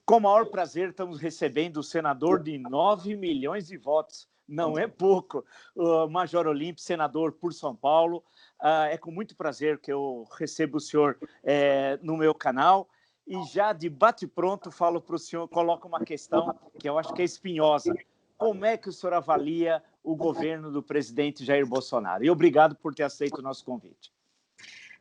Com o maior prazer, estamos recebendo o senador de 9 milhões de votos. Não é pouco. O Major Olímpio, senador por São Paulo. É com muito prazer que eu recebo o senhor no meu canal. E já de bate-pronto, falo para o senhor, coloco uma questão que eu acho que é espinhosa. Como é que o senhor avalia o governo do presidente Jair Bolsonaro? E obrigado por ter aceito o nosso convite.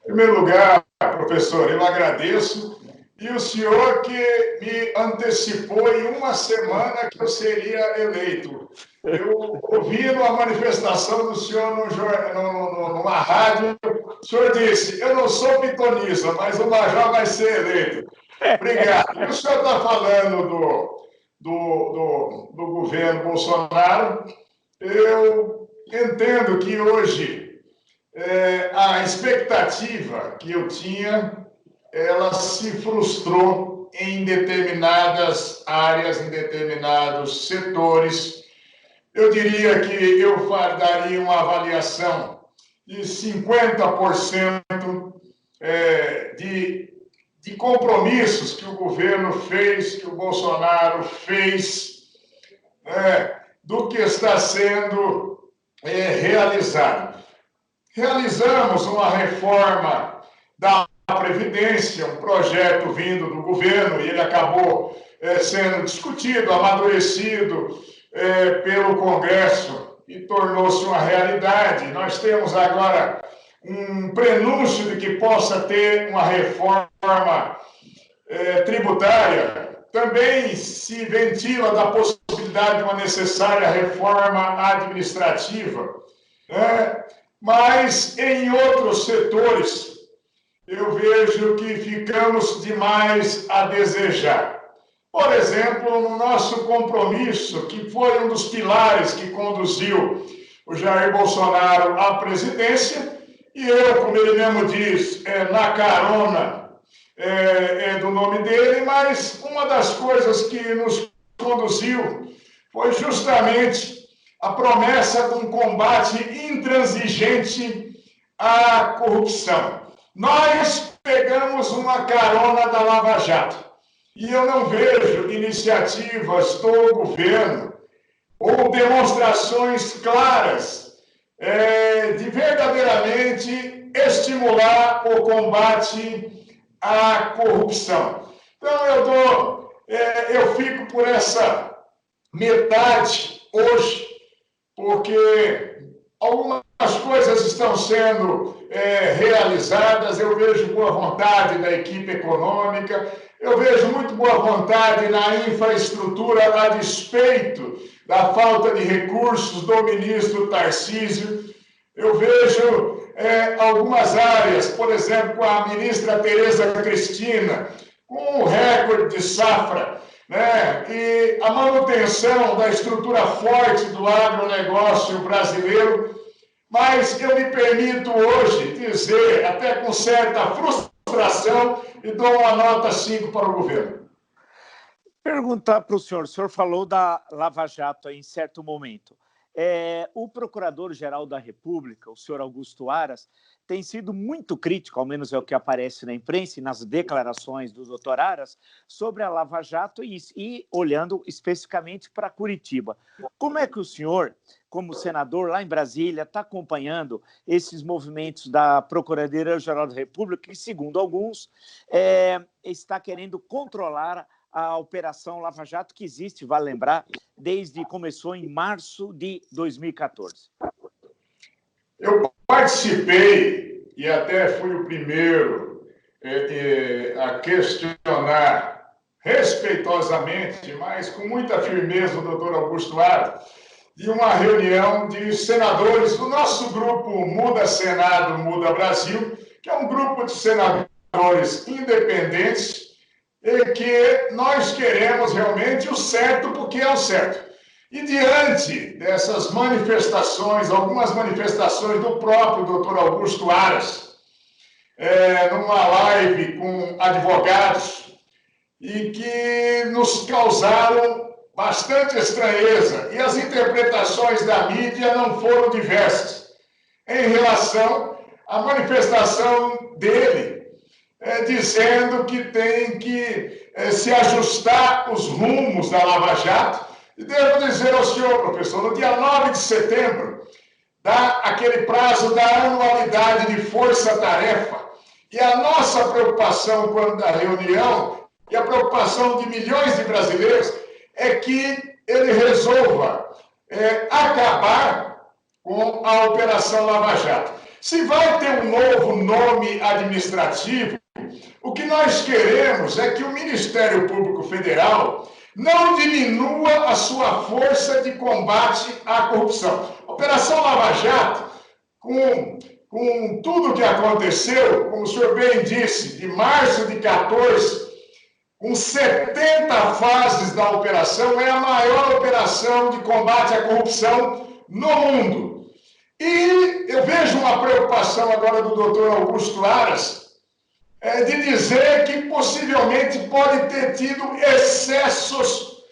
Em primeiro lugar, professor, eu agradeço. E o senhor que me antecipou em uma semana que eu seria eleito. Eu ouvi uma manifestação do senhor numa rádio, o senhor disse, eu não sou pitonista, mas o Major vai ser eleito. Obrigado. E o senhor está falando do governo Bolsonaro. Eu entendo que hoje a expectativa que eu tinha, ela se frustrou em determinadas áreas, em determinados setores. Eu diria que eu daria uma avaliação de 50% de compromissos que o governo fez, que o Bolsonaro fez, do que está sendo realizado. Realizamos uma reforma da Previdência, um projeto vindo do governo, e ele acabou sendo discutido, amadurecido pelo Congresso e tornou-se uma realidade. Nós temos agora um prenúncio de que possa ter uma reforma tributária. Também se ventila da possibilidade de uma necessária reforma administrativa. Mas em outros setores, eu vejo que ficamos demais a desejar. Por exemplo, no nosso compromisso, que foi um dos pilares que conduziu o Jair Bolsonaro à presidência, e eu, como ele mesmo diz, na carona do nome dele, mas uma das coisas que nos conduziu foi justamente a promessa de um combate intransigente à corrupção. Nós pegamos uma carona da Lava Jato e eu não vejo iniciativas do governo ou demonstrações claras de verdadeiramente estimular o combate à corrupção. Então, eu fico por essa metade hoje, porque algumas coisas estão sendo realizadas, eu vejo boa vontade da equipe econômica, eu vejo muito boa vontade na infraestrutura, a despeito da falta de recursos do ministro Tarcísio. Eu vejo algumas áreas, por exemplo, com a ministra Tereza Cristina, com um recorde de safra, e a manutenção da estrutura forte do agronegócio brasileiro, mas eu me permito hoje dizer, até com certa frustração, e dou uma nota 5 para o governo. Perguntar para o senhor falou da Lava Jato em certo momento. O Procurador-Geral da República, o senhor Augusto Aras, tem sido muito crítico, ao menos é o que aparece na imprensa e nas declarações do doutor Aras, sobre a Lava Jato e olhando especificamente para Curitiba. Como é que o senhor, como senador lá em Brasília, está acompanhando esses movimentos da Procuradoria-Geral da República, que, segundo alguns, está querendo controlar a Operação Lava Jato, que existe, vale lembrar, desde começou em março de 2014? Eu participei, e até fui o primeiro a questionar respeitosamente, mas com muita firmeza, o doutor Augusto Aras, de uma reunião de senadores do nosso grupo Muda Senado, Muda Brasil, que é um grupo de senadores independentes, e que nós queremos realmente o certo porque é o certo. E diante dessas manifestações, algumas manifestações do próprio doutor Augusto Aras, numa live com advogados, e que nos causaram bastante estranheza, e as interpretações da mídia não foram diversas, em relação à manifestação dele, dizendo que tem que se ajustar os rumos da Lava Jato. E devo dizer ao senhor, professor, no dia 9 de setembro, dá aquele prazo da anualidade de força-tarefa. E a nossa preocupação quando da reunião, e a preocupação de milhões de brasileiros, é que ele resolva acabar com a Operação Lava Jato. Se vai ter um novo nome administrativo, o que nós queremos é que o Ministério Público Federal não diminua a sua força de combate à corrupção. A Operação Lava Jato, com tudo que aconteceu, como o senhor bem disse, de março de 14, com 70 fases da operação, é a maior operação de combate à corrupção no mundo. E eu vejo uma preocupação agora do doutor Augusto Aras, de dizer que possivelmente pode ter tido excessos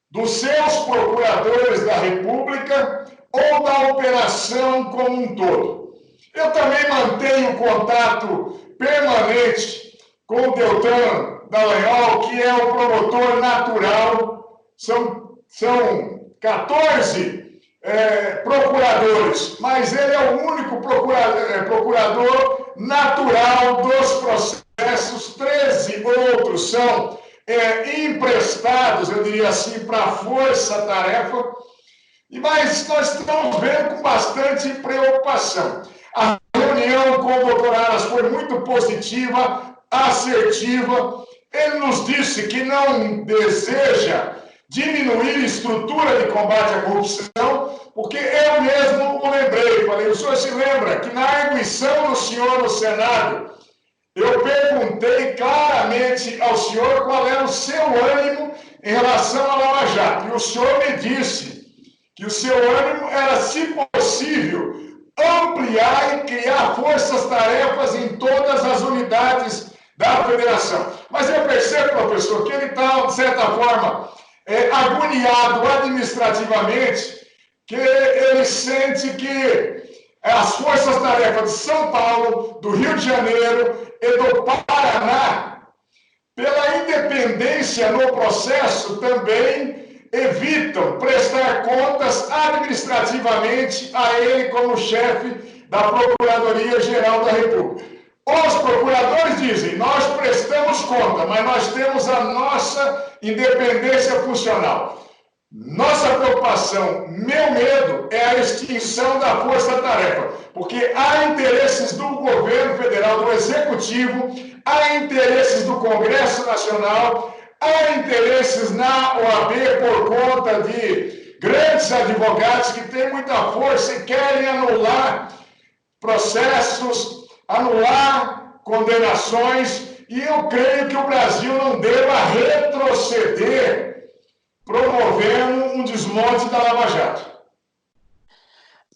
dos seus procuradores da República ou da operação como um todo. Eu também mantenho contato permanente com o Deltan Dallagnol, que é o promotor natural. São 14 procuradores, mas ele é o único procurador natural dos processos. 13 outros são emprestados, eu diria assim, para a força-tarefa. Mas nós estamos vendo com bastante preocupação. A reunião com o doutor Aras foi muito positiva, assertiva. Ele nos disse que não deseja diminuir a estrutura de combate à corrupção, porque eu mesmo o lembrei. Falei, o senhor se lembra que na arguição do senhor no Senado, eu perguntei claramente ao senhor qual era o seu ânimo em relação à Lava Jato. E o senhor me disse que o seu ânimo era, se possível, ampliar e criar forças-tarefas em todas as unidades da federação. Mas eu percebo, professor, que ele está, de certa forma, agoniado administrativamente, que ele sente que as forças-tarefas de São Paulo, do Rio de Janeiro e do Paraná, pela independência no processo, também evitam prestar contas administrativamente a ele como chefe da Procuradoria-Geral da República. Os procuradores dizem, nós prestamos conta, mas nós temos a nossa independência funcional. Nossa preocupação, meu medo, é a extinção da força-tarefa, porque há interesses do governo federal, do executivo, há interesses do Congresso Nacional, há interesses na OAB por conta de grandes advogados que têm muita força e querem anular processos, anular condenações, e eu creio que o Brasil não deva retroceder promovendo um desmonte da Lava Jato.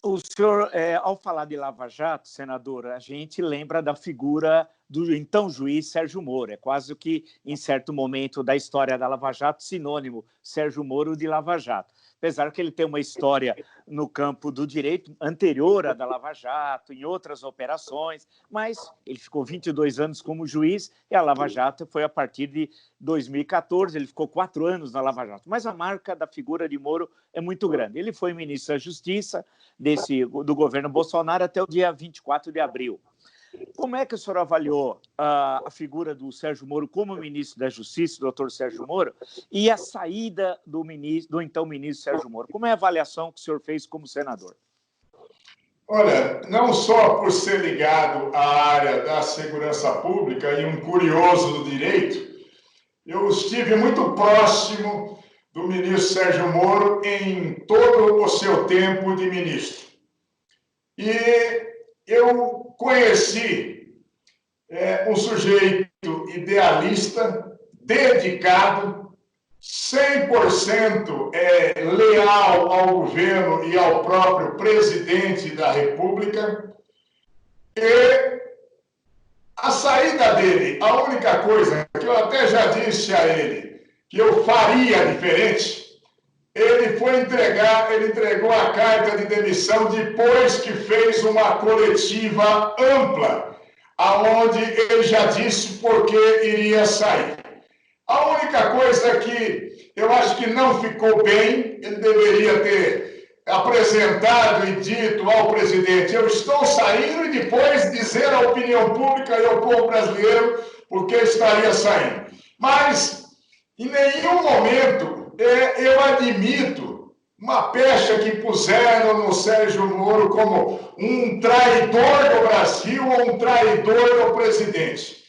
O senhor, ao falar de Lava Jato, senador, a gente lembra da figura do então juiz Sérgio Moro. É quase que, em certo momento da história da Lava Jato, sinônimo Sérgio Moro de Lava Jato. Apesar que ele tem uma história no campo do direito anterior à da Lava Jato, em outras operações, mas ele ficou 22 anos como juiz e a Lava Jato foi a partir de 2014, ele ficou 4 anos na Lava Jato. Mas a marca da figura de Moro é muito grande. Ele foi ministro da Justiça do governo Bolsonaro até o dia 24 de abril. Como é que o senhor avaliou a figura do Sérgio Moro como ministro da Justiça, o doutor Sérgio Moro, e a saída do então ministro Sérgio Moro? Como é a avaliação que o senhor fez como senador? Olha, não só por ser ligado à área da segurança pública e um curioso do direito, eu estive muito próximo do ministro Sérgio Moro em todo o seu tempo de ministro. E eu conheci um sujeito idealista, dedicado, 100% leal ao governo e ao próprio presidente da República. E a saída dele, a única coisa que eu até já disse a ele, que eu faria diferente, ele entregou a carta de demissão depois que fez uma coletiva ampla, aonde ele já disse por que iria sair. A única coisa que eu acho que não ficou bem, ele deveria ter apresentado e dito ao presidente: eu estou saindo, e depois dizer à opinião pública e ao povo brasileiro por que estaria saindo. Mas, em nenhum momento, eu admito uma pecha que puseram no Sérgio Moro como um traidor do Brasil ou um traidor do presidente.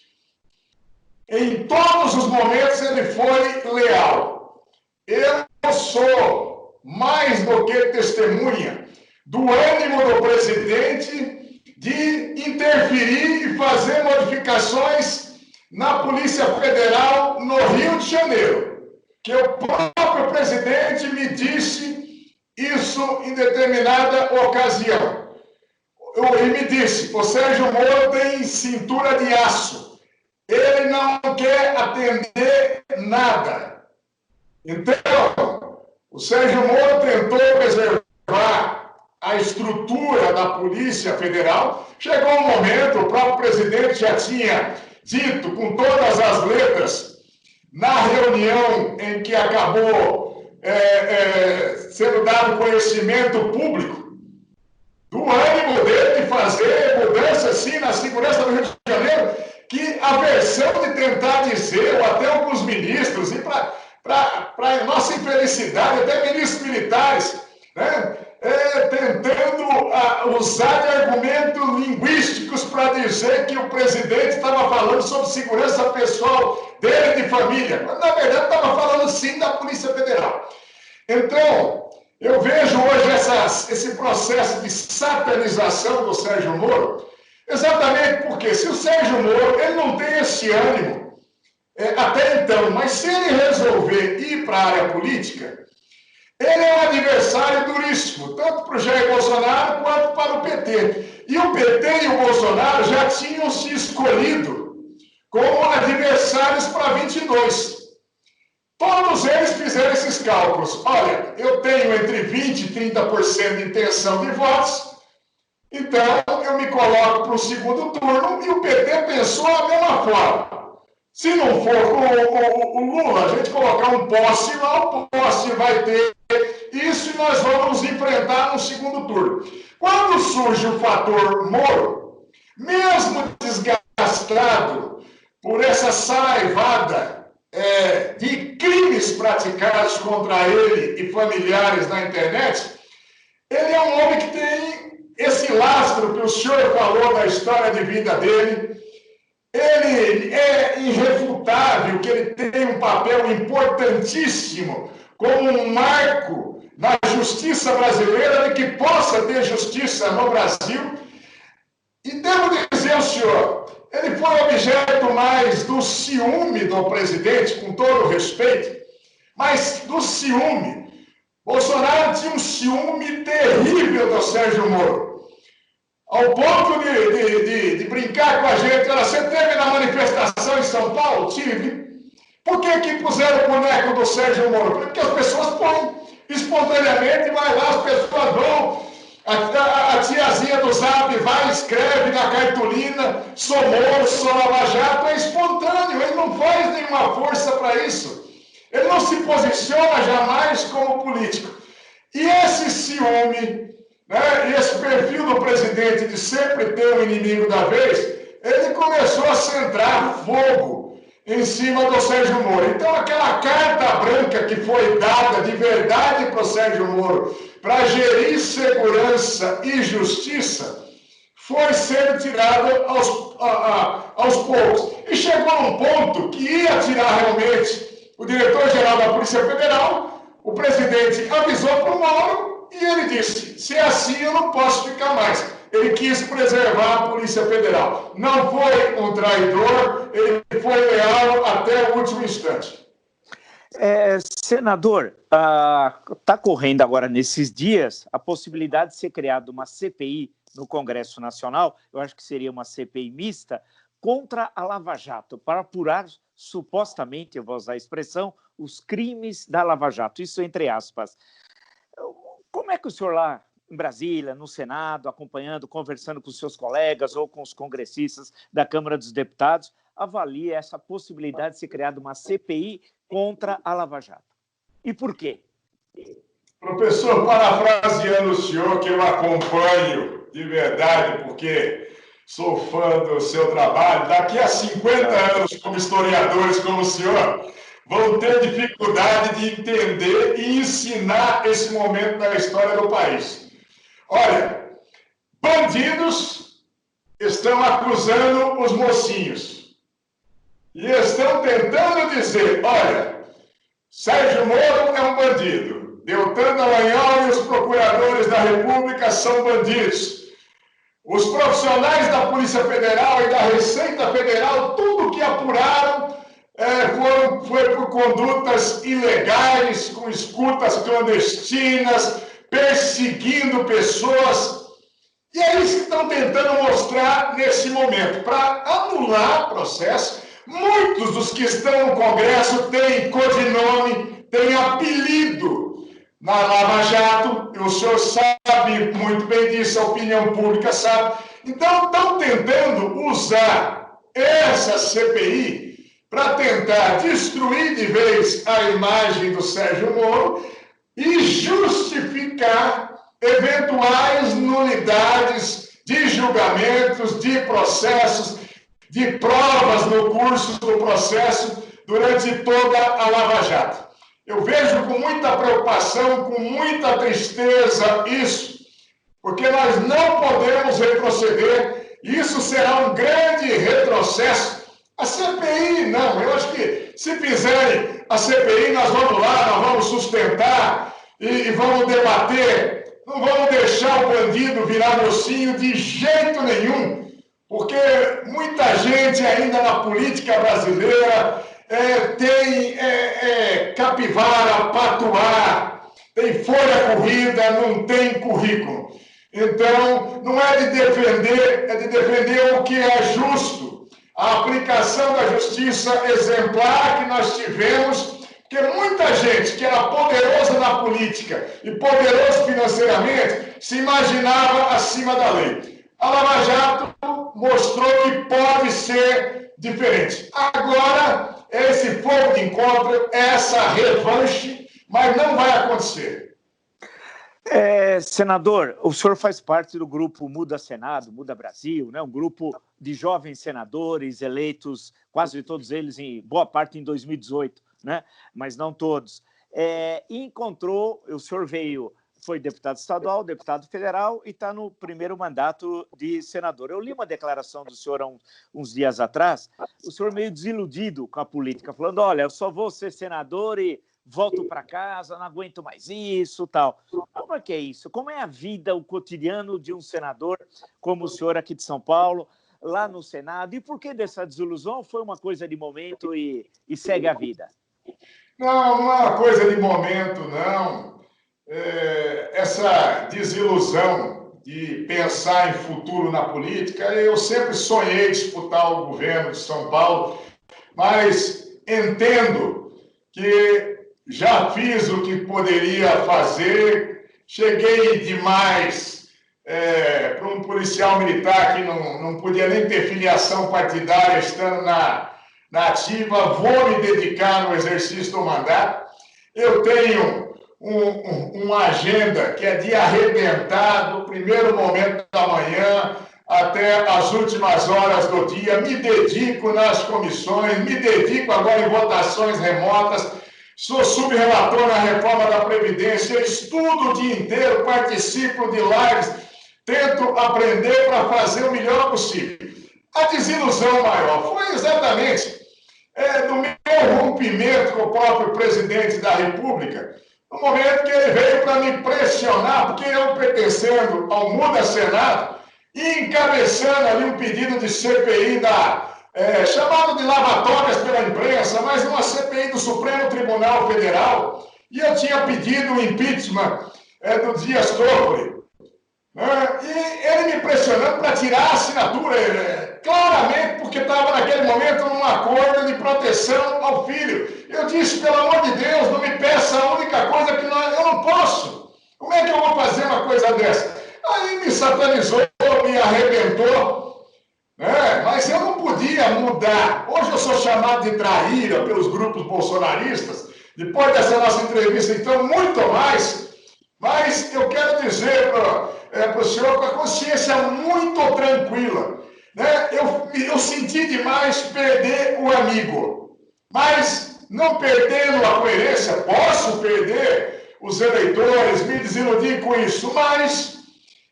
Em todos os momentos ele foi leal. Eu sou mais do que testemunha do ânimo do presidente de interferir e fazer modificações na Polícia Federal no Rio de Janeiro, que o próprio presidente me disse isso em determinada ocasião. Ele me disse: o Sérgio Moro tem cintura de aço. Ele não quer atender nada. Então, o Sérgio Moro tentou preservar a estrutura da Polícia Federal. Chegou um momento, o próprio presidente já tinha dito com todas as letras, na reunião em que acabou sendo dado conhecimento público, do ânimo dele de fazer mudanças, sim, na segurança do Rio de Janeiro, que a versão de tentar dizer, ou até alguns ministros, e para nossa infelicidade, até ministros militares, né, tentando usar de argumentos linguísticos para dizer que o presidente estava falando sobre segurança pessoal dele e de família, mas na verdade estava falando sim da Polícia Federal. Então, eu vejo hoje esse processo de satanização do Sérgio Moro, exatamente porque se o Sérgio Moro ele não tem esse ânimo até então, mas se ele resolver ir para a área política, ele é um adversário duríssimo, tanto para o Jair Bolsonaro quanto para o PT. E o PT e o Bolsonaro já tinham se escolhido como adversários para 22. Todos eles fizeram esses cálculos. Olha, eu tenho entre 20% e 30% de intenção de votos, então eu me coloco para o segundo turno, e o PT pensou da mesma forma. Se não for com o Lula, a gente colocar um poste lá, o poste vai ter isso e nós vamos nos enfrentar no segundo turno. Quando surge o fator Moro, mesmo desgastado por essa saraivada de crimes praticados contra ele e familiares na internet, ele é um homem que tem esse lastro que o senhor falou da história de vida dele. Ele é irrefutável que ele tem um papel importantíssimo como um marco na justiça brasileira, de que possa ter justiça no Brasil. E devo dizer ao senhor, ele foi objeto mais do ciúme do presidente, com todo o respeito, mas do ciúme. Bolsonaro tinha um ciúme terrível do Sérgio Moro, ao ponto de brincar com a gente. Você teve na manifestação em São Paulo? Tive. Por que puseram o boneco do Sérgio Moro? Porque as pessoas põem espontaneamente, vai lá, as pessoas vão, a tiazinha do Zap vai, escreve na cartolina: sou Moro, sou Lava Jato. É espontâneo, ele não faz nenhuma força para isso. Ele não se posiciona jamais como político. E esse ciúme, né, e esse perfil do presidente de sempre ter um inimigo da vez, ele começou a centrar fogo em cima do Sérgio Moro. Então, aquela carta branca que foi dada de verdade para o Sérgio Moro para gerir segurança e justiça foi sendo tirada aos poucos. E chegou a um ponto que ia tirar realmente o diretor-geral da Polícia Federal. O presidente avisou para o Moro e ele disse: se é assim, eu não posso ficar mais. Ele quis preservar a Polícia Federal. Não foi um traidor, ele foi leal até o último instante. Senador, está correndo agora, nesses dias, a possibilidade de ser criada uma CPI no Congresso Nacional, eu acho que seria uma CPI mista, contra a Lava Jato, para apurar, supostamente, eu vou usar a expressão, os crimes da Lava Jato, isso entre aspas. Como é que o senhor lá em Brasília, no Senado, acompanhando, conversando com seus colegas ou com os congressistas da Câmara dos Deputados, avalia essa possibilidade de ser criada uma CPI contra a Lava Jato. E por quê? Professor, parafraseando o senhor, que eu acompanho de verdade, porque sou fã do seu trabalho, daqui a 50 anos, como historiadores como o senhor, vão ter dificuldade de entender e ensinar esse momento da história do país. Olha, bandidos estão acusando os mocinhos e estão tentando dizer, olha, Sérgio Moro é um bandido, Deltan Dallagnol e os procuradores da República são bandidos. Os profissionais da Polícia Federal e da Receita Federal, tudo que apuraram foi por condutas ilegais, com escutas clandestinas, perseguindo pessoas. E é isso que estão tentando mostrar nesse momento, para anular o processo. Muitos dos que estão no Congresso têm codinome, têm apelido na Lava Jato, e o senhor sabe muito bem disso, a opinião pública sabe. Então, estão tentando usar essa CPI para tentar destruir de vez a imagem do Sérgio Moro e justificar eventuais nulidades de julgamentos, de processos, de provas no curso do processo durante toda a Lava Jato. Eu vejo com muita preocupação, com muita tristeza isso, porque nós não podemos retroceder, e isso será um grande retrocesso. A CPI, não, eu acho que se fizerem a CPI, nós vamos lá, nós vamos sustentar e vamos debater, não vamos deixar o bandido virar mocinho de jeito nenhum, porque muita gente ainda na política brasileira tem capivara, patuá, tem folha corrida, não tem currículo. Então, não é de defender, é de defender o que é justo. A aplicação da justiça exemplar que nós tivemos, porque muita gente que era poderosa na política e poderoso financeiramente se imaginava acima da lei. A Lava Jato mostrou que pode ser diferente. Agora, esse fogo de encontro, essa revanche, mas não vai acontecer. Senador, o senhor faz parte do grupo Muda Senado, Muda Brasil, né? Um grupo de jovens senadores eleitos, quase todos eles, em boa parte em 2018, né? Mas não todos. E encontrou, o senhor foi deputado estadual, deputado federal e está no primeiro mandato de senador. Eu li uma declaração do senhor há uns dias atrás, o senhor meio desiludido com a política, falando, olha, eu só vou ser senador e volto para casa, não aguento mais isso, tal. Como é que é isso? Como é a vida, o cotidiano de um senador como o senhor aqui de São Paulo, lá no Senado? E por que dessa desilusão? Foi uma coisa de momento e segue a vida? Não, não é uma coisa de momento, não. Essa desilusão de pensar em futuro na política, eu sempre sonhei disputar o governo de São Paulo, mas entendo que já fiz o que poderia fazer, cheguei demais para um policial militar que não podia nem ter filiação partidária estando na ativa, vou me dedicar no exercício do mandato. Eu tenho uma agenda que é de arrebentar do primeiro momento da manhã até as últimas horas do dia, me dedico nas comissões, me dedico agora em votações remotas, sou subrelator na reforma da Previdência, estudo o dia inteiro, participo de lives, tento aprender para fazer o melhor possível. A desilusão maior foi exatamente do meu rompimento com o próprio presidente da República, no momento que ele veio para me pressionar, porque eu, pertencendo ao Muda Senado, e encabeçando ali um pedido de CPI chamado de lavatórias pela imprensa, mas uma CPI do Supremo Tribunal Federal, e eu tinha pedido o impeachment do Dias Toffoli, e ele me pressionando para tirar a assinatura, claramente porque estava naquele momento num acordo de proteção ao filho. Eu disse, pelo amor de Deus, não me peça a única coisa que eu não posso. Como é que eu vou fazer uma coisa coisa dessa? Aí me satanizou, me arrebentou, né? Mas eu não podia mudar. Hoje eu sou chamado de traíra pelos grupos bolsonaristas, depois dessa nossa entrevista, então, muito mais. Mas eu quero dizer para o senhor com a consciência muito tranquila, né? Eu senti demais perder o amigo, mas não perdendo a coerência, posso perder os eleitores, me desiludir com isso, mas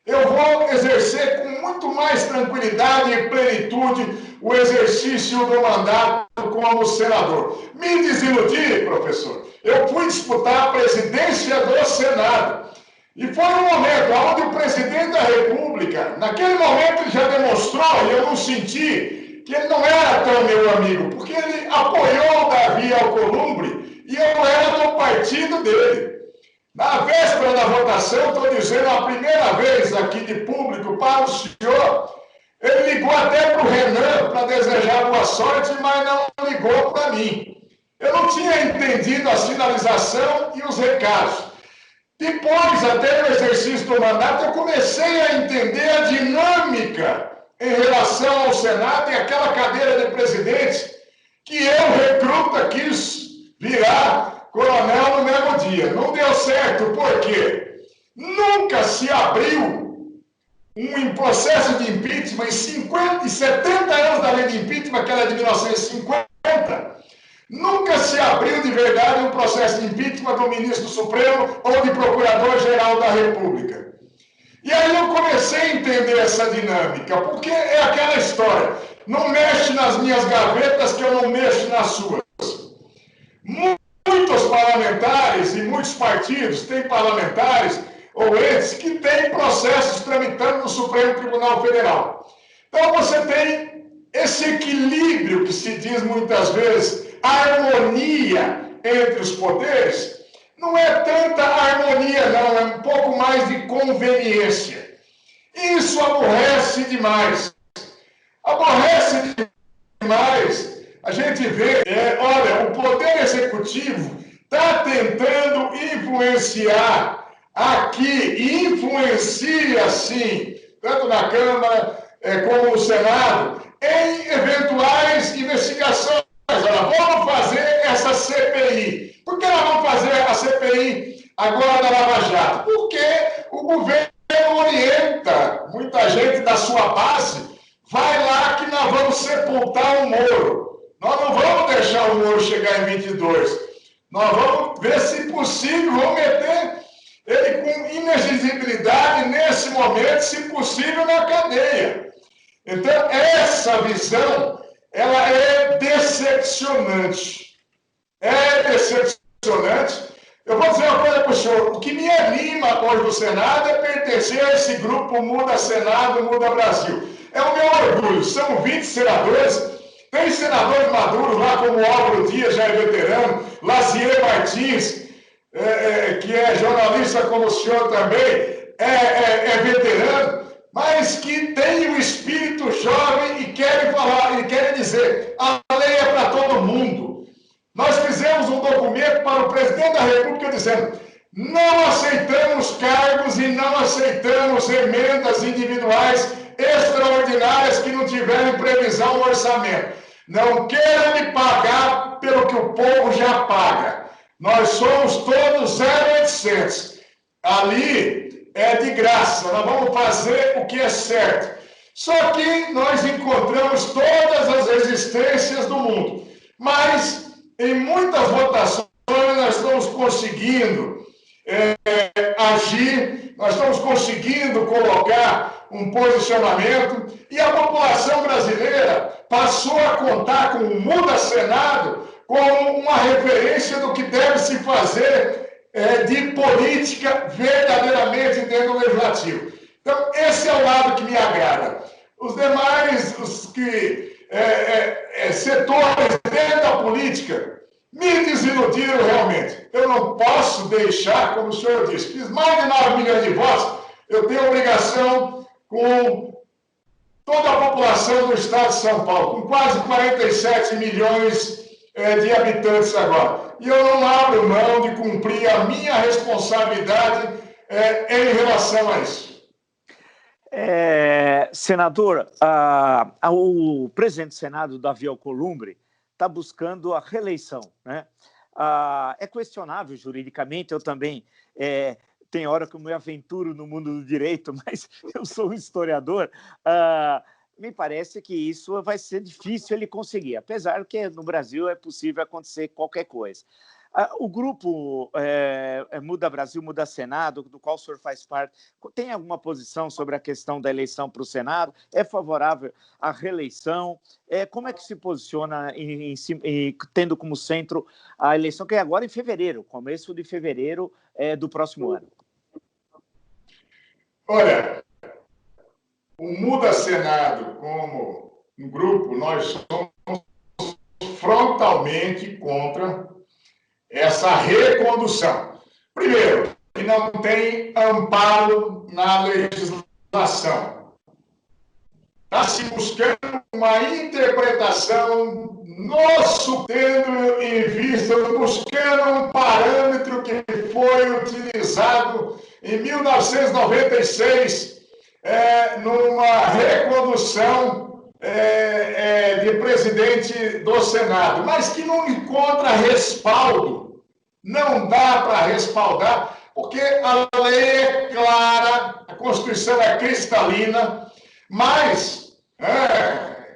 eu vou exercer com muito mais tranquilidade e plenitude o exercício do mandato como senador. Me desiludi, professor. Eu fui disputar a presidência do Senado. E foi um momento onde o presidente da República, naquele momento, ele já demonstrou, e eu não senti, que ele não era tão meu amigo, porque ele apoiou o Davi Alcolumbre e eu era do partido dele. Na véspera da votação, estou dizendo a primeira vez aqui de público para o senhor, ele ligou até para o Renan para desejar boa sorte, mas não ligou para mim. Eu não tinha entendido a sinalização e os recados. Depois, até no exercício do mandato, eu comecei a entender a dinâmica em relação ao Senado e aquela cadeira de presidente que eu, recruta, quis virar coronel no mesmo dia. Não deu certo, por quê? Nunca se abriu um processo de impeachment em 50 e 70 anos da lei de impeachment, aquela de 1950, nunca se abriu de verdade um processo de impeachment do ministro do Supremo ou de procurador-geral da República. E aí eu comecei a entender essa dinâmica, porque é aquela história, não mexe nas minhas gavetas que eu não mexo nas suas. Muitos parlamentares e muitos partidos têm parlamentares ou entes que têm processos tramitando no Supremo Tribunal Federal. Então você tem esse equilíbrio que se diz muitas vezes, harmonia entre os poderes, não é tanta harmonia não, é um pouco mais de conveniência. Isso aborrece demais. Aborrece demais. A gente vê, olha, o Poder Executivo está tentando influenciar aqui, e influencia, sim, tanto na Câmara como no Senado, em eventuais investigações. Olha, vamos fazer essa CPI. Por que nós vamos fazer a CPI agora da Lava Jato? Porque o governo orienta muita gente da sua base, vai lá que nós vamos sepultar o Moro. Nós não vamos deixar o Moro chegar em 22. Nós vamos ver se possível, vamos meter ele com inexigibilidade nesse momento, se possível, na cadeia. Então, essa visão, ela é decepcionante. É decepcionante. Eu vou dizer uma coisa para o senhor. O que me anima hoje no Senado é pertencer a esse grupo Muda Senado, Muda Brasil. É o meu orgulho. São 20 senadores. Tem senadores maduros lá, como Álvaro Dias, já é veterano, Lazier Martins, que é jornalista como o senhor também, é veterano, mas que tem o espírito jovem e querem falar, e querem dizer, a lei é para todo mundo. Nós fizemos um documento para o presidente da República dizendo, não aceitamos cargos e não aceitamos emendas individuais extraordinárias que não tiverem previsão no orçamento. Não queiram me pagar pelo que o povo já paga. Nós somos todos 0800. Ali é de graça. Nós vamos fazer o que é certo. Só que nós encontramos todas as resistências do mundo. Mas em muitas votações nós estamos conseguindo agir, nós estamos conseguindo colocar um posicionamento e a população brasileira passou a contar com o Muda Senado como uma referência do que deve se fazer de política verdadeiramente dentro do legislativo. Então, esse é o lado que me agrada. Os demais, setores dentro da política, me desiludiram realmente. Eu não posso deixar, como o senhor disse, fiz mais de 9 milhões de votos, eu tenho obrigação com toda a população do estado de São Paulo, com quase 47 milhões de habitantes agora. E eu não abro mão de cumprir a minha responsabilidade em relação a isso. Senador, o presidente do Senado, Davi Alcolumbre, está buscando a reeleição, né? É questionável juridicamente, eu também tem hora que eu me aventuro no mundo do direito, mas eu sou um historiador, me parece que isso vai ser difícil ele conseguir, apesar que no Brasil é possível acontecer qualquer coisa. O grupo Muda Brasil, Muda Senado, do qual o senhor faz parte, tem alguma posição sobre a questão da eleição para o Senado? É favorável à reeleição? Como é que se posiciona, tendo como centro a eleição, que é agora em fevereiro, começo de fevereiro do próximo ano? Olha, o Muda Senado, como um grupo, nós somos frontalmente contra essa recondução. Primeiro, que não tem amparo na legislação. Está se buscando uma interpretação, nosso tendo em vista, buscando um parâmetro que foi utilizado em 1996, numa recondução de presidente do Senado, mas que não encontra respaldo. Não dá para respaldar, porque a lei é clara, a Constituição é cristalina, mas,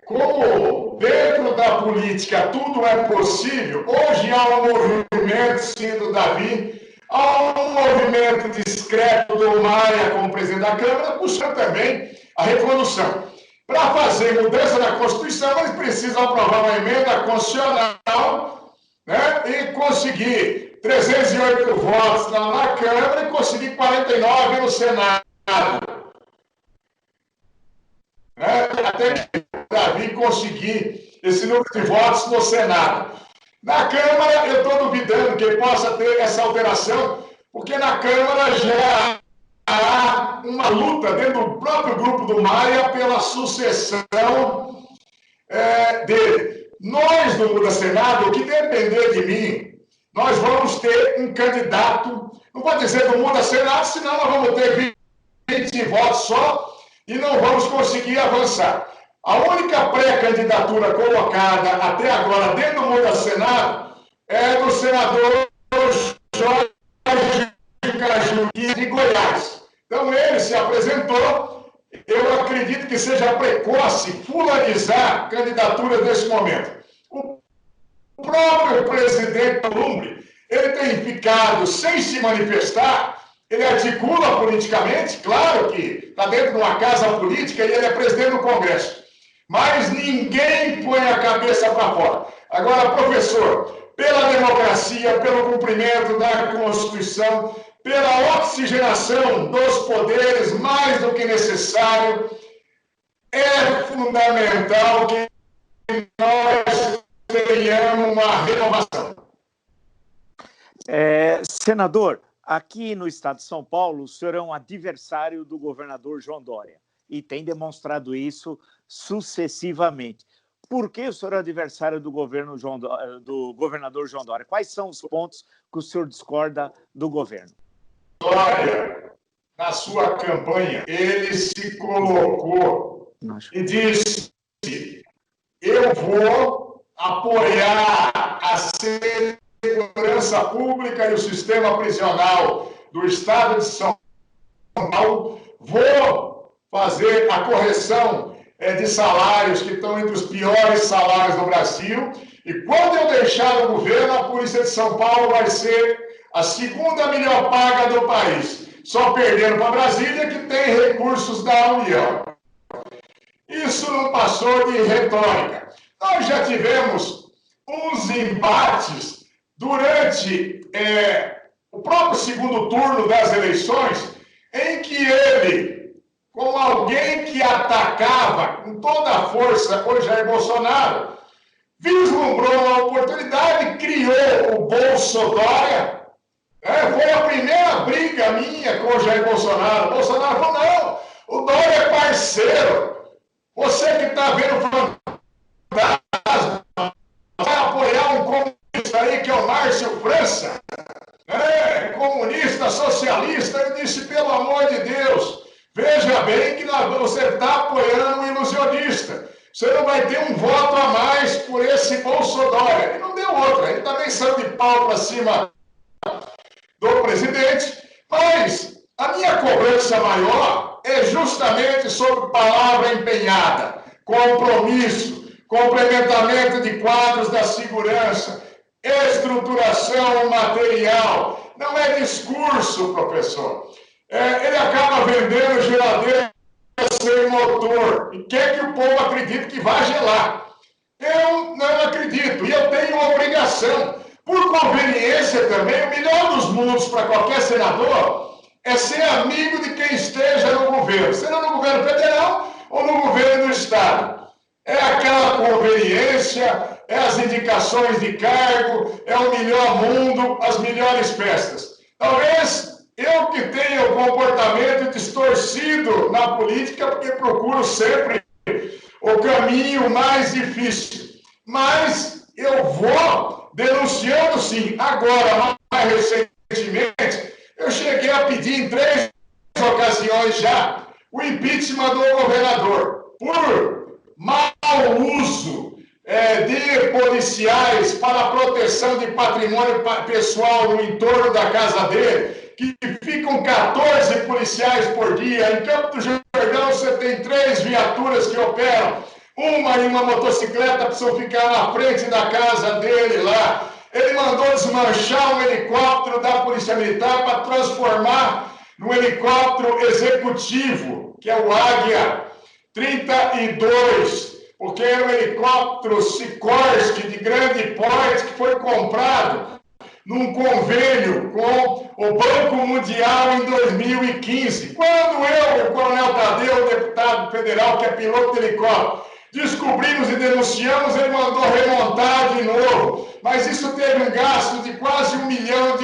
como dentro da política tudo é possível, hoje há um movimento, sim, do Davi, há um movimento discreto do Maia como presidente da Câmara, buscando também a recondução. Para fazer mudança na Constituição, eles precisam aprovar uma emenda constitucional, né, e conseguir 308 votos na Câmara e conseguir 49 no Senado. Até o Davi conseguir esse número de votos no Senado. Na Câmara, eu estou duvidando que possa ter essa alteração, porque na Câmara já há uma luta dentro do próprio grupo do Maia pela sucessão dele. Nós, do Muda Senado, o que depender de mim, nós vamos ter um candidato, não pode dizer do Muda Senado, senão nós vamos ter 20 votos só e não vamos conseguir avançar. A única pré-candidatura colocada até agora dentro do Muda Senado é do senador Jorge Caju de Goiás. Então ele se apresentou, eu acredito que seja precoce fulanizar candidaturas nesse momento. O próprio presidente Alcolumbre, ele tem ficado sem se manifestar, ele articula politicamente, claro que está dentro de uma casa política e ele é presidente do Congresso, mas ninguém põe a cabeça para fora. Agora, professor, pela democracia, pelo cumprimento da Constituição, pela oxigenação dos poderes mais do que necessário, é fundamental que nós tenhamos uma renovação. Senador, aqui no estado de São Paulo, o senhor é um adversário do governador João Dória e tem demonstrado isso sucessivamente. Por que o senhor é adversário do governador João Dória? Quais são os pontos que o senhor discorda do governo? Dória, na sua campanha, ele se colocou e disse: eu vou apoiar a segurança pública e o sistema prisional do estado de São Paulo, vou fazer a correção de salários que estão entre os piores salários do Brasil, e quando eu deixar o governo, a Polícia de São Paulo vai ser a segunda melhor paga do país, só perdendo para Brasília, que tem recursos da União. Isso não passou de retórica. Nós já tivemos uns embates durante o próprio segundo turno das eleições, em que ele, como alguém que atacava com toda a força o Jair Bolsonaro, vislumbrou uma oportunidade, criou o Bolsodória. Foi a primeira briga minha com o Jair Bolsonaro. O Bolsonaro falou: não, o Dória é parceiro. Você que está vendo fantasma, vai apoiar um comunista aí que é o Márcio França? comunista, socialista. Ele disse, pelo amor de Deus, veja bem que você está apoiando um ilusionista. Você não vai ter um voto a mais por esse Bolsonaro. Ele não deu outra. Ele também saiu de pau para cima do presidente. Mas a minha cobrança maior é justamente sobre palavra empenhada, compromisso, complementamento de quadros da segurança, estruturação material. Não é discurso, professor. Ele acaba vendendo geladeira sem motor e quer que o povo acredite que vai gelar. Eu não acredito, e eu tenho uma obrigação. Por conveniência também, o melhor dos mundos para qualquer senador é ser amigo de quem esteja no governo, seja no governo federal ou no governo do estado. É aquela conveniência, é as indicações de cargo, é o melhor mundo, as melhores festas. Talvez eu que tenho o comportamento distorcido na política, porque procuro sempre o caminho mais difícil. Mas eu vou denunciando sim. Agora, mais recentemente, eu cheguei a pedir em 3 ocasiões já o impeachment do governador por mau uso de policiais para a proteção de patrimônio pessoal no entorno da casa dele, que ficam 14 policiais por dia. Em Campo do Jordão você tem 3 viaturas que operam, uma em uma motocicleta precisam ficar na frente da casa dele lá. Ele mandou desmanchar um helicóptero da Polícia Militar para transformar num helicóptero executivo, que é o Águia 32, porque é um helicóptero Sikorsky de grande porte que foi comprado num convênio com o Banco Mundial em 2015. Quando eu, o Coronel Tadeu, deputado federal, que é piloto de helicóptero, descobrimos e denunciamos, ele mandou remontar de novo. Mas isso teve um gasto de quase R$1 milhão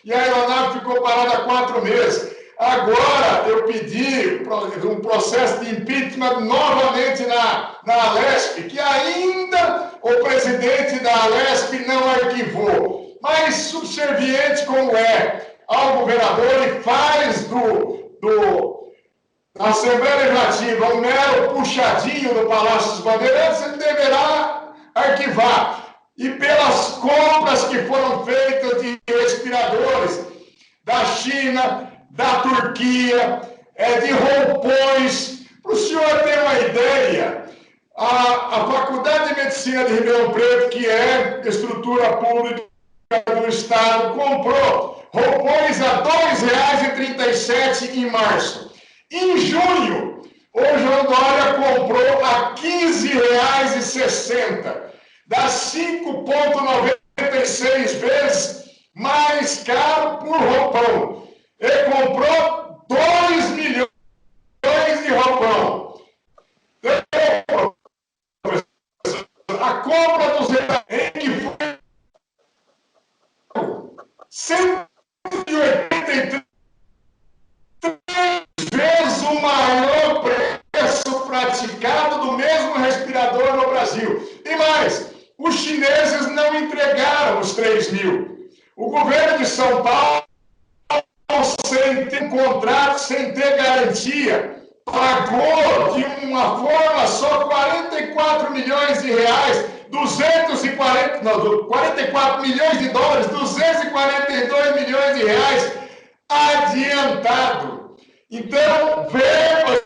e a aeronave ficou parada 4 meses. Agora eu pedi um processo de impeachment novamente na Alesp, que ainda o presidente da Alesp não arquivou. Mas subserviente como é ao governador, ele faz da Assembleia Legislativa um mero puxadinho do Palácio dos Bandeirantes, ele deverá arquivar. E pelas compras que foram feitas de respiradores da China, da Turquia, de roupões, para o senhor ter uma ideia, a Faculdade de Medicina de Ribeirão Preto, que é estrutura pública do Estado, comprou roupões a R$ 2,37 em março. Em junho, o João Dória comprou a R$ 15,60. Dá 5,96 vezes mais caro por roupão. Ele comprou 2 milhões de roupão. A compra dos retalhos foi 183 vezes o maior preço praticado do mesmo respirador no Brasil. E mais, os chineses não entregaram os 3 mil. O governo de São Paulo, sem ter contrato, sem ter garantia, pagou de uma forma só 44 milhões de reais, 44 milhões de dólares, 242 milhões de reais adiantado. Então, verbas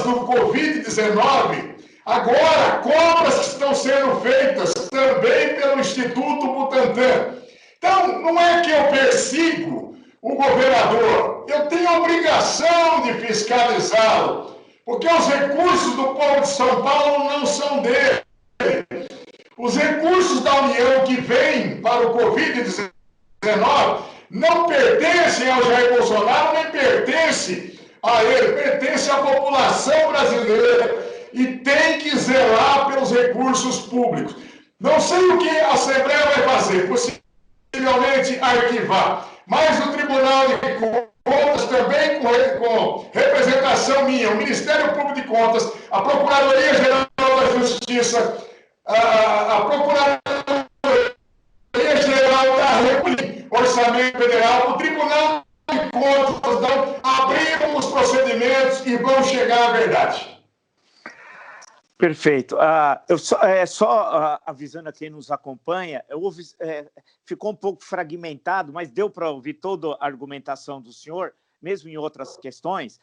do Covid-19, agora, compras que estão sendo feitas também pelo Instituto Butantan. Então, não é que eu persigo o governador, eu tenho a obrigação de fiscalizá-lo, porque os recursos do povo de São Paulo não são dele. Os recursos da União que vêm para o Covid-19 não pertencem ao Jair Bolsonaro, nem pertencem a ele, pertence à população brasileira e tem que zelar pelos recursos públicos. Não sei o que a Assembleia vai fazer, possivelmente arquivar, mas o Tribunal de Contas também com representação minha, o Ministério Público de Contas, a Procuradoria-Geral da Justiça, a Procuradoria-Geral da República, Orçamento Federal, o Tribunal de Contas, abriram os procedimentos e vão chegar à verdade. Perfeito. Eu só avisando a quem nos acompanha, ficou um pouco fragmentado, mas deu para ouvir toda a argumentação do senhor, mesmo em outras questões,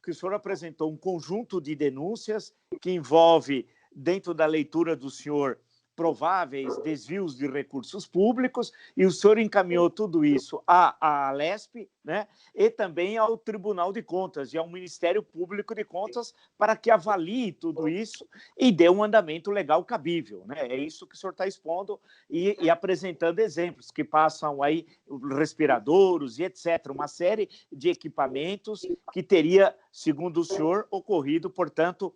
que o senhor apresentou um conjunto de denúncias que envolve, dentro da leitura do senhor, prováveis desvios de recursos públicos, e o senhor encaminhou tudo isso à Alesp, né, e também ao Tribunal de Contas e ao Ministério Público de Contas para que avalie tudo isso e dê um andamento legal cabível, né? É isso que o senhor está expondo e apresentando exemplos que passam aí respiradores e etc., uma série de equipamentos que teria, segundo o senhor, ocorrido, portanto,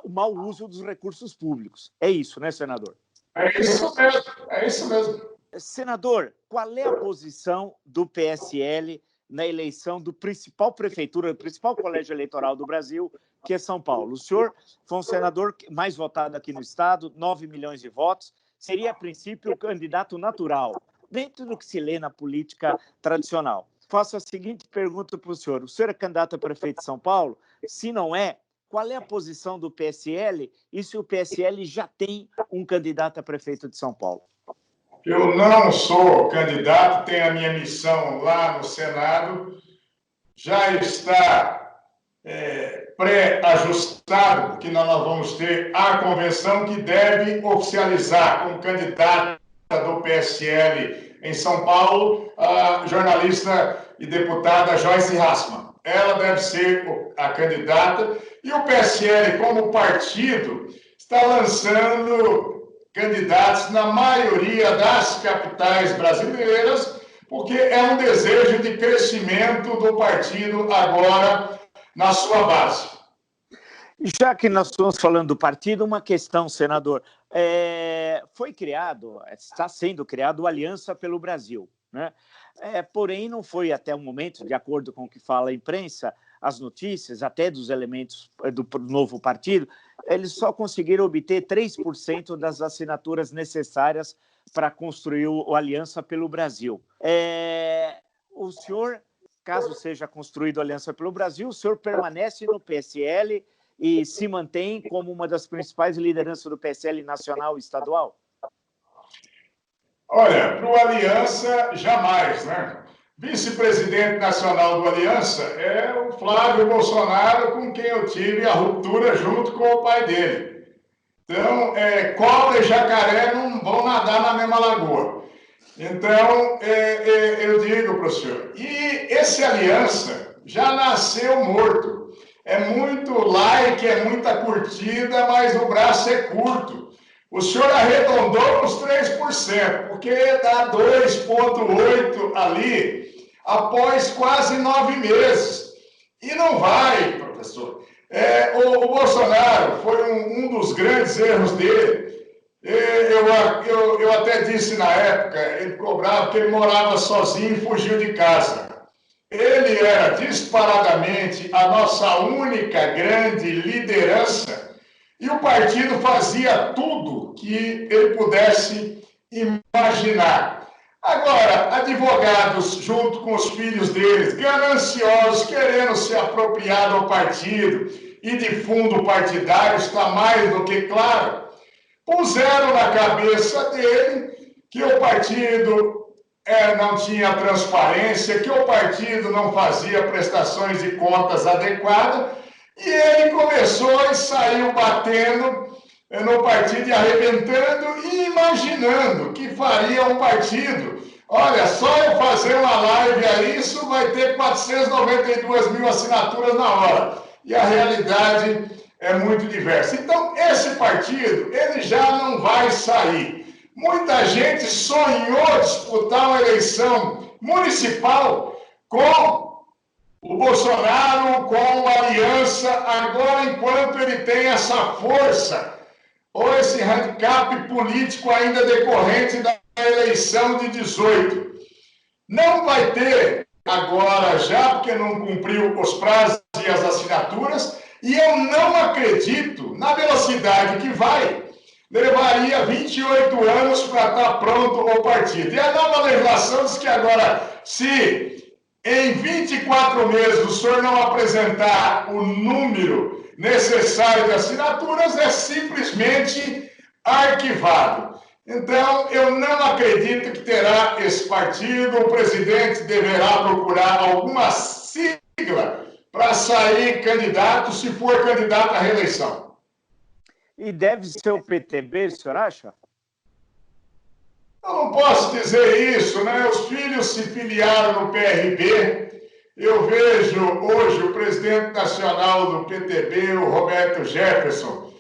o mau uso dos recursos públicos. É isso, né, senador? É isso mesmo, é isso mesmo. Senador, qual é a posição do PSL na eleição do principal prefeitura, do principal colégio eleitoral do Brasil, que é São Paulo? O senhor foi um senador mais votado aqui no estado, 9 milhões de votos, seria, a princípio, o candidato natural, dentro do que se lê na política tradicional. Faço a seguinte pergunta para o senhor. O senhor é candidato a prefeito de São Paulo? Se não é, qual é a posição do PSL e se o PSL já tem um candidato a prefeito de São Paulo? Eu não sou candidato, tenho a minha missão lá no Senado, já está pré-ajustado, porque nós vamos ter a convenção que deve oficializar como candidata do PSL em São Paulo, a jornalista e deputada Joyce Hasselmann. Ela deve ser a candidata, e o PSL, como partido, está lançando candidatos na maioria das capitais brasileiras, porque é um desejo de crescimento do partido agora na sua base. Já que nós estamos falando do partido, uma questão, senador. Foi criado, está sendo criado, o Aliança pelo Brasil, né? Porém, não foi até o momento, de acordo com o que fala a imprensa, as notícias, até dos elementos do novo partido, eles só conseguiram obter 3% das assinaturas necessárias para construir o Aliança pelo Brasil. O senhor, caso seja construído a Aliança pelo Brasil, o senhor permanece no PSL e se mantém como uma das principais lideranças do PSL nacional e estadual? Olha, para o Aliança, jamais, né? Vice-presidente nacional do Aliança é o Flávio Bolsonaro, com quem eu tive a ruptura junto com o pai dele. Então, cobra e jacaré não vão nadar na mesma lagoa. Então, eu digo para o senhor, e esse Aliança já nasceu morto. É muito like, é muita curtida, mas o braço é curto. O senhor arredondou os 3%, porque dá 2,8% ali após quase 9 meses. E não vai, professor. O Bolsonaro foi um dos grandes erros dele. Eu até disse na época, ele cobrava porque ele morava sozinho e fugiu de casa. Ele era disparadamente a nossa única grande liderança e o partido fazia tudo que ele pudesse imaginar. Agora, advogados, junto com os filhos deles, gananciosos, querendo se apropriar do partido e de fundo partidário, está mais do que claro, puseram na cabeça dele que o partido não tinha transparência, que o partido não fazia prestações de contas adequadas, e ele começou e saiu batendo no partido e arrebentando e imaginando que faria um partido. Olha, só eu fazer uma live aí, isso vai ter 492 mil assinaturas na hora. E a realidade é muito diversa. Então, esse partido, ele já não vai sair. Muita gente sonhou disputar uma eleição municipal com o Bolsonaro, com a Aliança, agora enquanto ele tem essa força, ou esse handicap político ainda decorrente da eleição de 18. Não vai ter agora já, porque não cumpriu os prazos e as assinaturas, e eu não acredito na velocidade que vai, levaria 28 anos para estar pronto o partido. E a nova legislação diz que agora, se em 24 meses o senhor não apresentar o número necessário de assinaturas, é simplesmente arquivado. Então, eu não acredito que terá esse partido. O presidente deverá procurar alguma sigla para sair candidato, se for candidato à reeleição. E deve ser o PTB, o senhor acha? Eu não posso dizer isso, né? Os filhos se filiaram no PRB. Eu vejo hoje o presidente nacional do PTB, o Roberto Jefferson,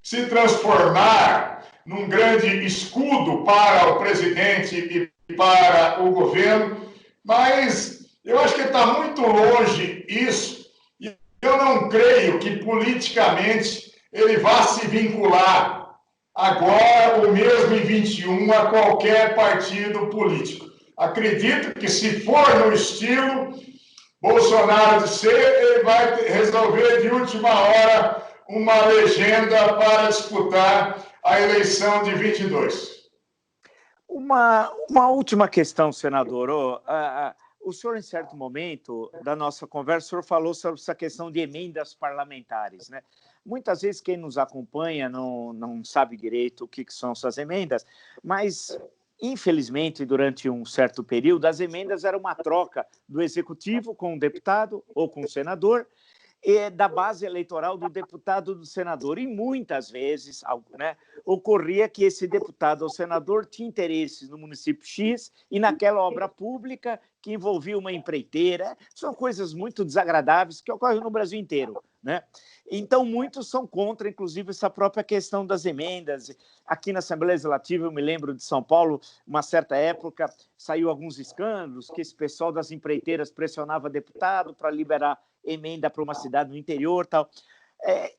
se transformar num grande escudo para o presidente e para o governo, mas eu acho que está muito longe isso, e eu não creio que politicamente ele vá se vincular agora, ou mesmo em 21, a qualquer partido político. Acredito que, se for no estilo Bolsonaro de ser, ele vai resolver de última hora uma legenda para disputar a eleição de 22. Uma última questão, senador. O senhor, em certo momento da nossa conversa, o senhor falou sobre essa questão de emendas parlamentares, né? Muitas vezes quem nos acompanha não sabe direito o que são essas emendas, mas, infelizmente, durante um certo período, as emendas eram uma troca do executivo com o deputado ou com o senador, e da base eleitoral do deputado ou do senador. E muitas vezes, né, ocorria que esse deputado ou senador tinha interesses no município X e naquela obra pública que envolvia uma empreiteira. São coisas muito desagradáveis que ocorrem no Brasil inteiro, né? Então, muitos são contra, inclusive, essa própria questão das emendas. Aqui na Assembleia Legislativa, eu me lembro de São Paulo, uma certa época, saiu alguns escândalos, que esse pessoal das empreiteiras pressionava deputado para liberar emenda para uma cidade no interior, tal.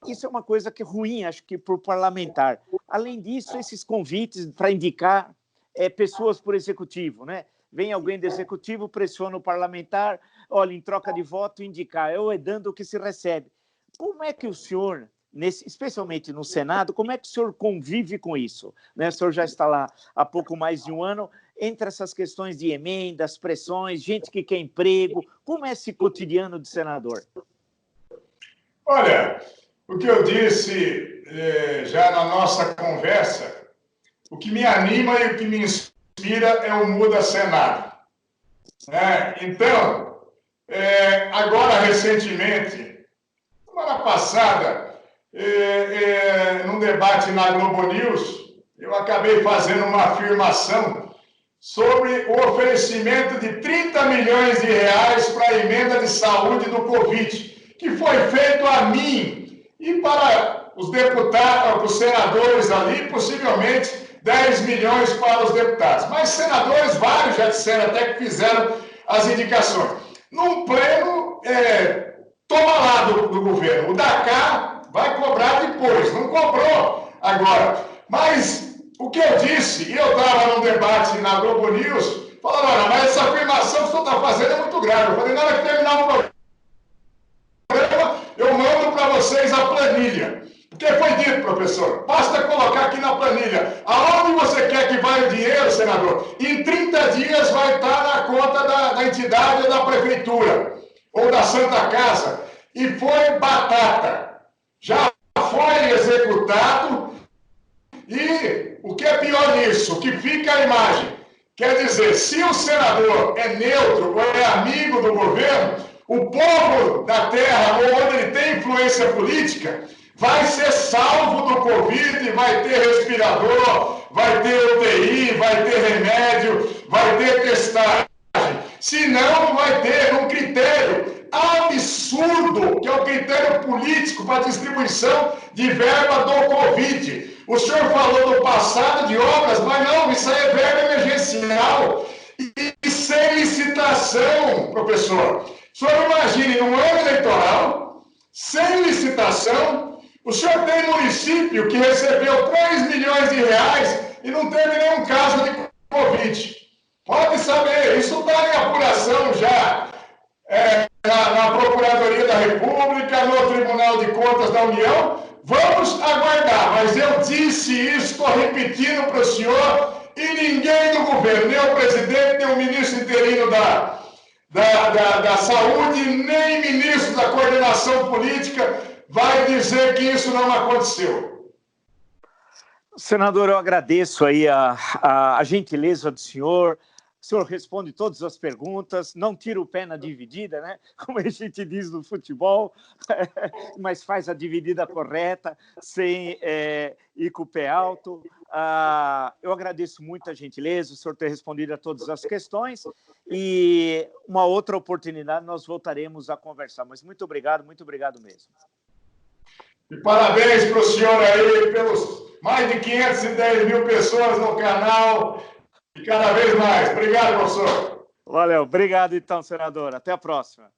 Isso é uma coisa que é ruim, acho que, para o parlamentar. Além disso, esses convites para indicar pessoas por executivo, né? Vem alguém do executivo, pressiona o parlamentar, olha, em troca de voto, indicar, é dando o que se recebe. Como é que o senhor, especialmente no Senado, como é que o senhor convive com isso? Né? O senhor já está lá há pouco mais de um ano, entre essas questões de emendas, pressões, gente que quer emprego, como é esse cotidiano de senador? Olha, o que eu disse já na nossa conversa, o que me anima e o que me inspira é o Muda Senado. Então, agora recentemente, semana passada, num debate na Globo News, eu acabei fazendo uma afirmação sobre o oferecimento de 30 milhões de reais para a emenda de saúde do Covid, que foi feito a mim e para os deputados, os senadores ali, possivelmente 10 milhões para os deputados. Mas senadores, vários já disseram até que fizeram as indicações. Num pleno, toma lá do governo. O da cá vai cobrar depois, não cobrou agora. Mas o que eu disse, e eu estava num debate na Globo News, falando, olha, mas essa afirmação que o senhor está fazendo é muito grave. Eu falei, na hora que terminar o programa, eu mando para vocês a planilha. Porque foi dito, professor, basta colocar aqui na planilha, aonde você quer que vá o dinheiro, senador, em 30 dias vai estar na conta da entidade ou da prefeitura, ou da Santa Casa, e foi batata. Já foi executado, e o que é pior nisso, o que fica a imagem, quer dizer, se o senador é neutro ou é amigo do governo, o povo da terra, ou onde ele tem influência política, vai ser salvo do Covid, vai ter respirador, vai ter UTI, vai ter remédio, vai ter testagem. Se não, vai ter um critério absurdo, que é o critério político para distribuição de verba do Covid. O senhor falou do passado de obras, mas não, isso aí é verba emergencial e sem licitação, professor. O senhor imagine, num ano eleitoral, sem licitação, o senhor tem município que recebeu 3 milhões de reais e não teve nenhum caso de Covid. Pode saber, isso está em apuração já na Procuradoria da República, no Tribunal de Contas da União. Vamos aguardar, mas eu disse isso, estou repetindo para o senhor, e ninguém do governo, nem o presidente, nem o ministro interino da Saúde, nem ministro da Coordenação Política vai dizer que isso não aconteceu. Senador, eu agradeço aí a gentileza do senhor. O senhor responde todas as perguntas, não tira o pé na dividida, né? Como a gente diz no futebol, mas faz a dividida correta, sem ir com o pé alto. Eu agradeço muito a gentileza, o senhor ter respondido a todas as questões, e uma outra oportunidade nós voltaremos a conversar. Mas muito obrigado mesmo. E parabéns para o senhor aí pelos mais de 510 mil pessoas no canal. E cada vez mais. Obrigado, professor. Valeu. Obrigado, então, senador. Até a próxima.